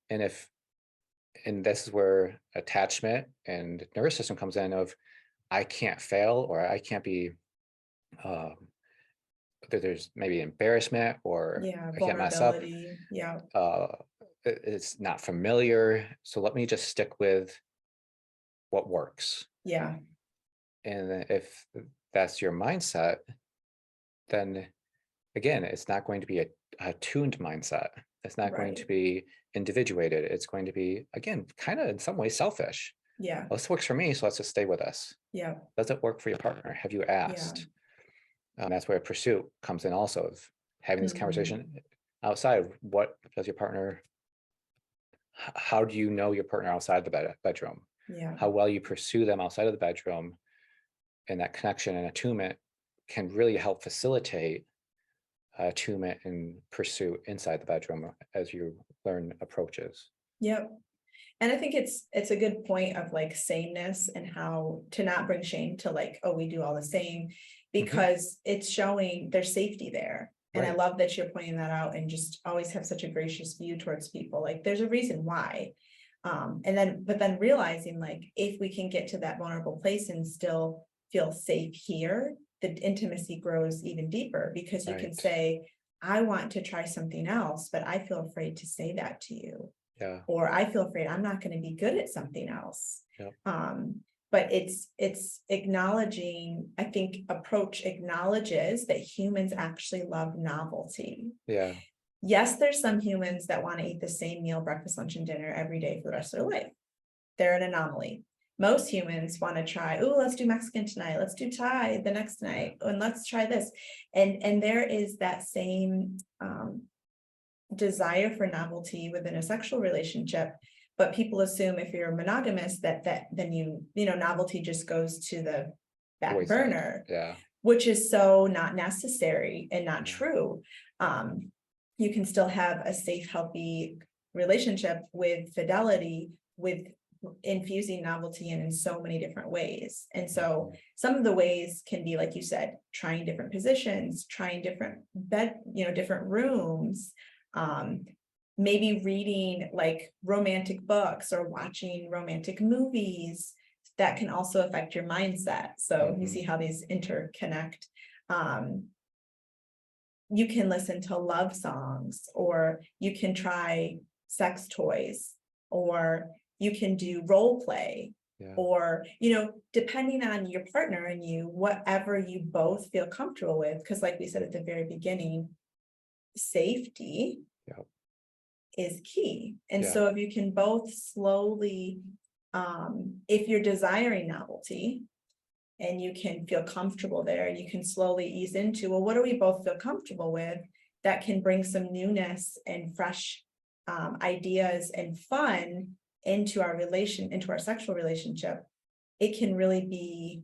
And if and this is where attachment and nervous system comes in of I can't fail, or I can't be um there's maybe embarrassment, or yeah, I can't mess up. vulnerability. Yeah, uh it's not familiar, so let me just stick with what works. yeah, And if that's your mindset, then again, it's not going to be a tuned mindset. It's not going to right. be individuated. It's going to be, again, kind of in some ways selfish. Yeah, Well, this works for me, so let's just stay with us. yeah, Does it work for your partner? Have you yeah. asked? That's where pursuit comes in also, of having this Mhm. conversation outside of what does your partner, how do you know your partner outside the bedroom? Yeah, How well you pursue them outside of the bedroom, and that connection and attunement can really help facilitate attunement and pursuit inside the bedroom as you learn approaches. yep. And I think it's a good point of like sameness and how to not bring shame to like, oh, we do all the same, Mhm. because it's showing there's safety there. And I Right, love that you're pointing that out and just always have such a gracious view towards people. Like there's a reason why. But then realizing like if we can get to that vulnerable place and still feel safe here, the intimacy grows even deeper because you can right. say, I want to try something else, but I feel afraid to say that to you, Yeah, or I feel afraid I'm not going to be good at something else. yeah, Um, but it's acknowledging, I think approach acknowledges that humans actually love novelty. yeah, Yes, there's some humans that want to eat the same meal, breakfast, lunch, and dinner every day for the rest of their life. They're an anomaly. Most humans want to try, oh, let's do Mexican tonight, let's do Thai the next yeah. night, and let's try this. And there is that same desire for novelty within a sexual relationship, but people assume if you're monogamous that then novelty just goes to the back Wayside. burner, Yeah, which is so not necessary and not yeah. true. You can still have a safe, healthy relationship with fidelity, with infusing novelty in so many different ways. And so Mhm. some of the ways can be, like you said, trying different positions, trying different different rooms, um, maybe reading like romantic books or watching romantic movies. That can also affect your mindset. So you see Mhm. how these interconnect. Um, you can listen to love songs, or you can try sex toys, or you can do role play, Yeah, or depending on your partner and you, whatever you both feel comfortable with, because like we said at the very beginning, safety yeah, is key. And yeah. so if you can both slowly, if you're desiring novelty and you can feel comfortable there, you can slowly ease into, well, what do we both feel comfortable with that can bring some newness and fresh ideas and fun into our sexual relationship. It can really be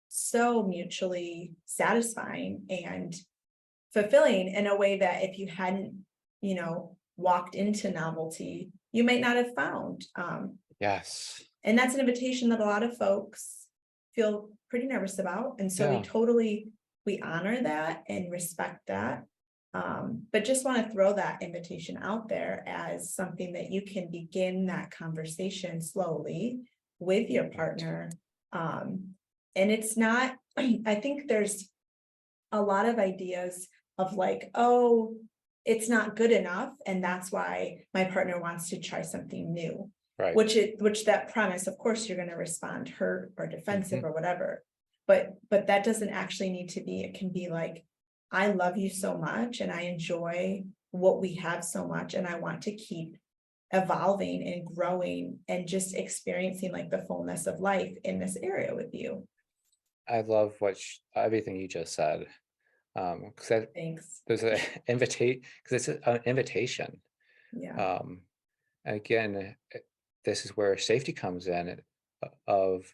so mutually satisfying and fulfilling in a way that if you hadn't, walked into novelty, you might not have found. Yes. And that's an invitation that a lot of folks feel pretty nervous about. And so Yeah. we honor that and respect that. But just want to throw that invitation out there as something that you can begin that conversation slowly with your Right. partner. And it's not, I think there's a lot of ideas of like, oh, it's not good enough, and that's why my partner wants to try something new. Right. Which that premise, of course, you're going to respond hurt or defensive Mhm. or whatever. But that doesn't actually need to be. It can be like, I love you so much and I enjoy what we have so much, and I want to keep evolving and growing and just experiencing like the fullness of life in this area with you. I love everything you just said. Because Thanks. there's an invitate, because it's an invitation. Yeah. Um, again, this is where safety comes in, of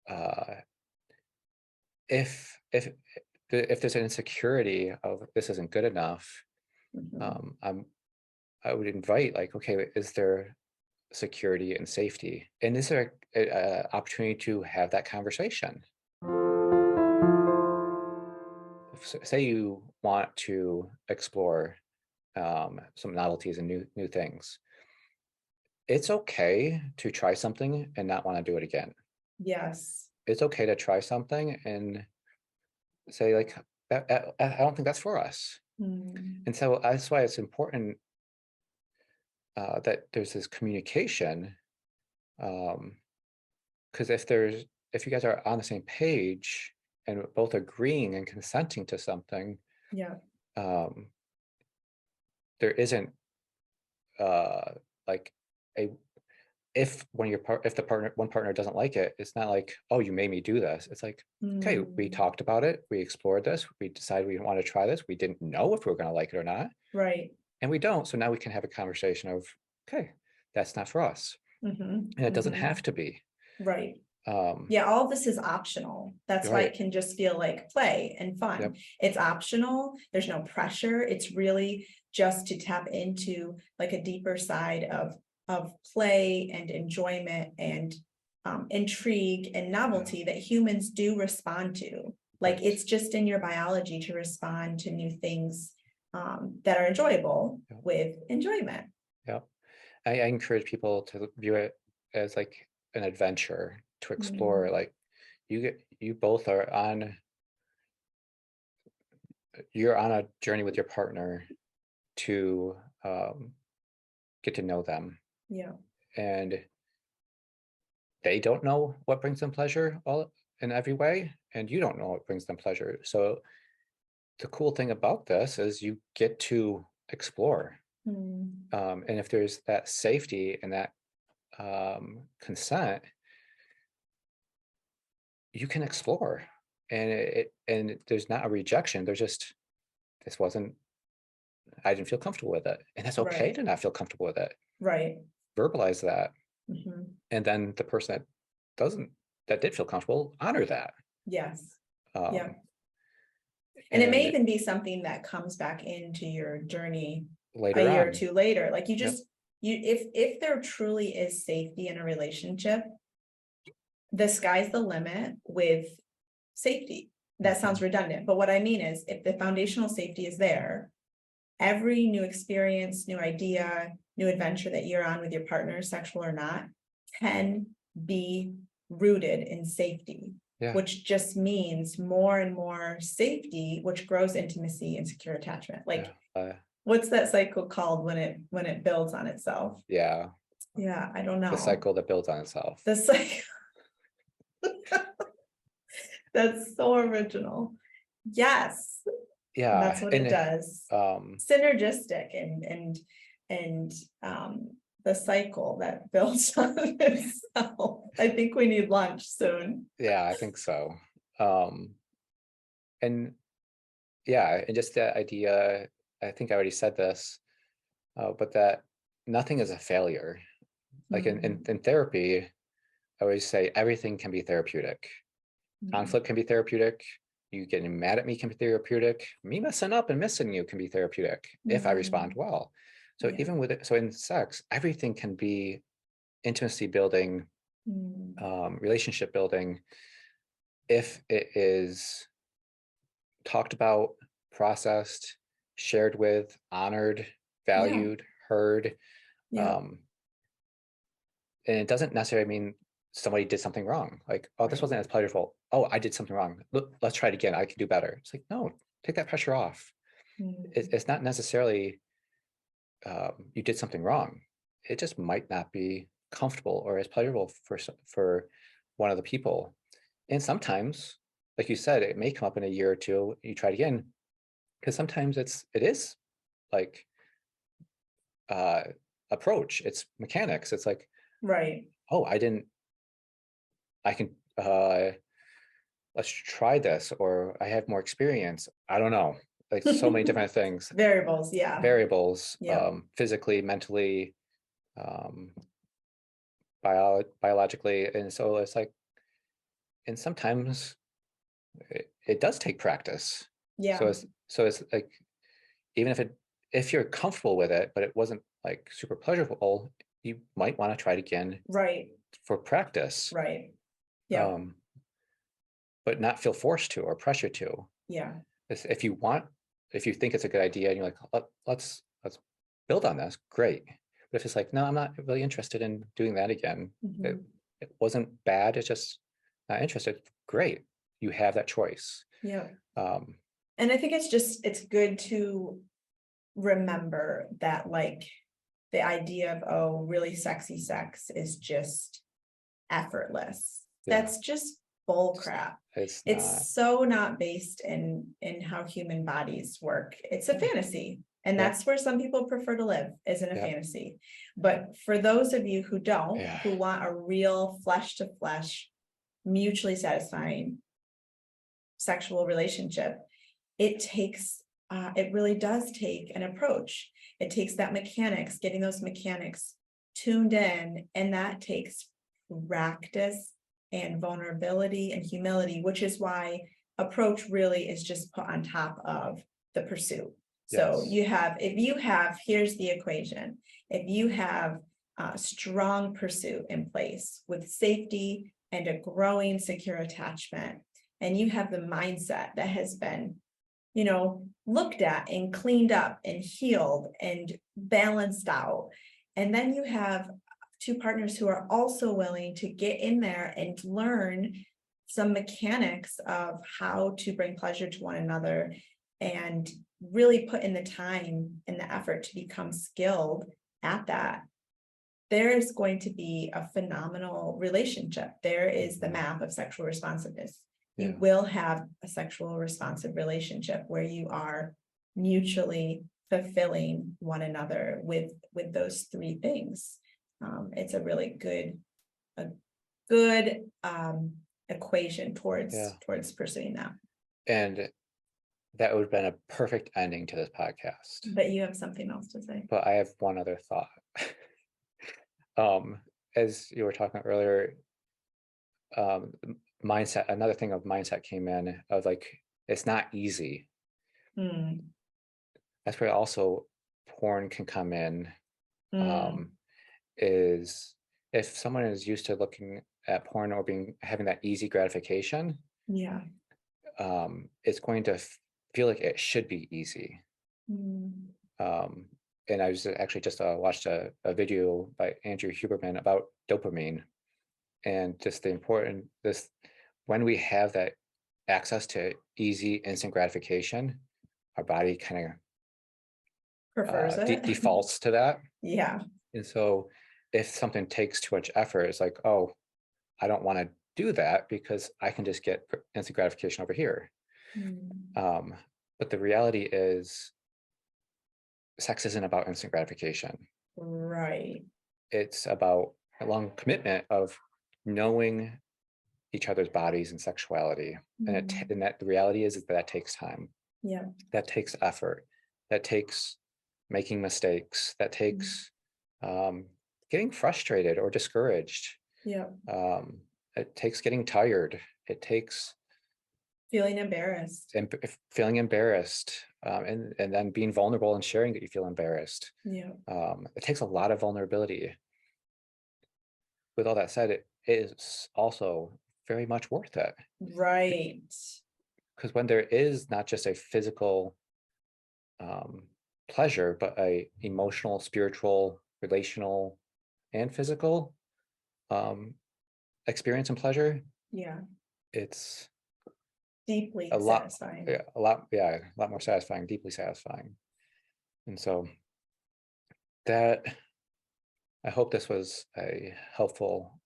uh, if there's an insecurity of this isn't good enough, Mhm. um, I'm I would invite, like, okay, is there security and safety? And is there a opportunity to have that conversation? Say you want to explore some novelties and new things. It's okay to try something and not want to do it again. Yes. It's okay to try something and say like, I don't think that's for us. Mm. And so that's why it's important that there's this communication. Because if you guys are on the same page and both agreeing and consenting to something, Yeah. um, there isn't like a if one partner doesn't like it, it's not like, oh, you made me do this. It's like, okay, we Mm. talked about it, we explored this, we decided we want to try this. We didn't know if we were going to like it or not, Right. and we don't. So now we can have a conversation of, okay, that's not for us, Mm-hmm. and it doesn't Mm-hmm. have to be. Right. Um, Yeah, all of this is optional. That's you're why right. it can just feel like play and fun. Yep. It's optional. There's no pressure. It's really just to tap into like a deeper side of play and enjoyment and intrigue and novelty that humans do respond to. Like Right. it's just in your biology to respond to new things that are enjoyable Yep. with enjoyment. Yep. I encourage people to view it as like an adventure to explore. Mm. Like you both are you're on a journey with your partner to get to know them, Yeah. and they don't know what brings them pleasure all in every way, and you don't know what brings them pleasure. So the cool thing about this is you get to explore, Mm. and if there's that safety and that consent, you can explore, and there's not a rejection. There's just, this wasn't, I didn't feel comfortable with it, and that's okay Right. to not feel comfortable with it. Right. Verbalize that, Mhm. and then the person doesn't that did feel comfortable, honor that. Yes. Yeah. um And it may and even be something that comes back into your journey a later year or on. two later. Like you Yep. just, if there truly is safety in a relationship, the sky's the limit with safety. That sounds Mhm. redundant, but what I mean is if the foundational safety is there, every new experience, new idea, new adventure that you're on with your partner, sexual or not, can be rooted in safety, Yeah. which just means more and more safety, which grows intimacy and secure attachment. Yeah. Like, what's that cycle called when it builds on itself? Yeah. Yeah, I don't The know. cycle that builds on itself. The cycle. That's so original. Yes, that's Yeah. what it And does. um Synergistic and the cycle that builds on itself. I think we need lunch soon. yeah, I think so. um and yeah, and just that idea, I think I already said this, but that nothing is a failure. Like Mm, in therapy, I always say everything can be therapeutic. mm, Conflict can be therapeutic. You getting mad at me can be therapeutic. Me messing up and missing you can be therapeutic if I respond mm, well. So yeah. even with it, so in sex, everything can be intimacy building, Mm, relationship building, if it is talked about, processed, shared with, honored, yeah. valued, heard. Yeah. Um, and it doesn't necessarily mean somebody did something wrong. Like, oh, this Right. wasn't as pleasurable. Oh, I did something wrong. Look, let's try it again. I can do better. It's like, no, take that pressure off. Mm, It's not necessarily you did something wrong. It just might not be comfortable or as pleasurable for one of the people. And sometimes, like you said, it may come up in a year or two. You try it again, because sometimes it is like uh, approach. It's mechanics. It's like, right. oh, I didn't. I can. Let's try this, or I have more experience. I don't know. Like so many different things, Variables. Yeah. variables, Yep. physically, mentally, um, biologically, and so it's like, and sometimes it does take practice. Yeah. So it's like, even if you're comfortable with it, but it wasn't like super pleasurable, you might want to try it again Right, for practice. right. Yeah, But not feel forced to or pressure to. yeah, If you want, if you think it's a good idea and you're like, let's build on this, great. But if it's like, no, I'm not really interested in doing that again. mhm, It wasn't bad, it's just not interested. Great. You have that choice. yeah. Um, And I think it's good to remember that, like, the idea of, oh, really sexy sex is just effortless. Yeah. That's just bull crap. it's not, It's so not based in how human bodies work. It's a fantasy. And Yeah. that's where some people prefer to live, is in a Yeah. fantasy. But for those of you who don't, Yeah. who want a real flesh to flesh, mutually satisfying sexual relationship, it really does take an approach. It takes that mechanics, getting those mechanics tuned in, and that takes practice and vulnerability and humility, which is why approach really is just put on top of the pursuit. So Yes. here's the equation. If you have a strong pursuit in place with safety and a growing secure attachment, and you have the mindset that has been, looked at and cleaned up and healed and balanced out. And then you have two partners who are also willing to get in there and learn some mechanics of how to bring pleasure to one another and really put in the time and the effort to become skilled at that. There is going to be a phenomenal relationship. There is the map of sexual responsiveness. You Yeah. will have a sexual responsive relationship where you are mutually fulfilling one another with those three things. It's a really good equation Yeah. towards pursuing that. And that would have been a perfect ending to this podcast. But you have something else to say. But I have one other thought. As you were talking earlier, mindset, another thing of mindset came in of like, it's not easy. That's where also porn can come in. Is if someone is used to looking at porn or having that easy gratification, Yeah. it's going to feel like it should be easy. And I was actually just watched a video by Andrew Huberman about dopamine and just the important this when we have that access to easy instant gratification, our body kind Prefers of it. defaults to that. Yeah. And so if something takes too much effort, it's like, oh, I don't want to do that because I can just get instant gratification over here. But the reality is sex isn't about instant gratification. Right. It's about a long commitment of knowing each other's bodies and sexuality. And that the reality is that takes time. Yeah. That takes effort. That takes making mistakes. That takes getting frustrated or discouraged. Yeah. It takes getting tired. It takes feeling embarrassed. and feeling embarrassed, and then being vulnerable and sharing that you feel embarrassed. Yeah. It takes a lot of vulnerability. With all that said, it is also very much worth it. Right. Because when there is not just a physical pleasure, but a emotional, spiritual, relational, and physical experience and pleasure, Yeah. it's Deeply a lot, satisfying. a lot more satisfying, deeply satisfying. And so that, I hope this was a helpful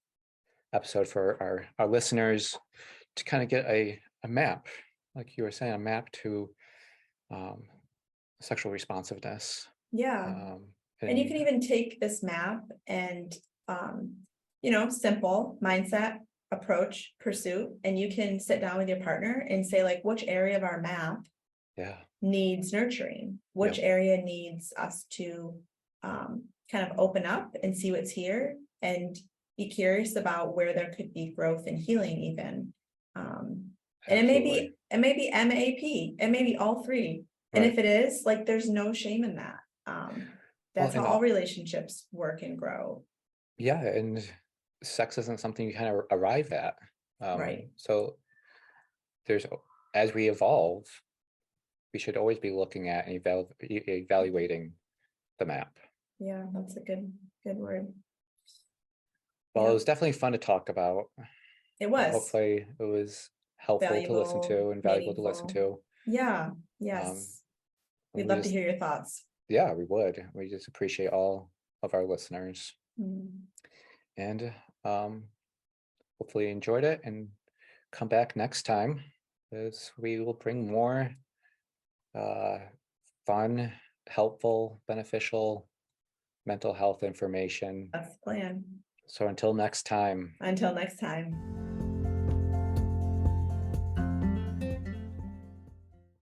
episode for our listeners to kind of get a map, like you were saying, a map to sexual responsiveness. Yeah. And you can even take this map and, simple mindset, approach, pursuit, and you can sit down with your partner and say, like, which area of our map needs nurturing? Which area needs us to kind of open up and see what's here and be curious about where there could be growth and healing even. And it may be M.A.P. It may be all three. And if it is, like, there's no shame in that. That's how and all relationships work and grow. yeah, and sex isn't something you kind of arrive at. Right. So there's, as we evolve, we should always be looking at and evaluating the map. Yeah, that's a good word. Well, Yeah. it was definitely fun to talk about. It was Hopefully it was helpful to listen valuable, to and valuable to listen meaningful. to. Yeah, Um, yes. We'd we love to just, hear your thoughts. yeah, we would. We just appreciate all of our listeners, Mm. and hopefully you enjoyed it, and come back next time as we will bring more uh, fun, helpful, beneficial mental health information. That's the plan. So until next time. Until next time.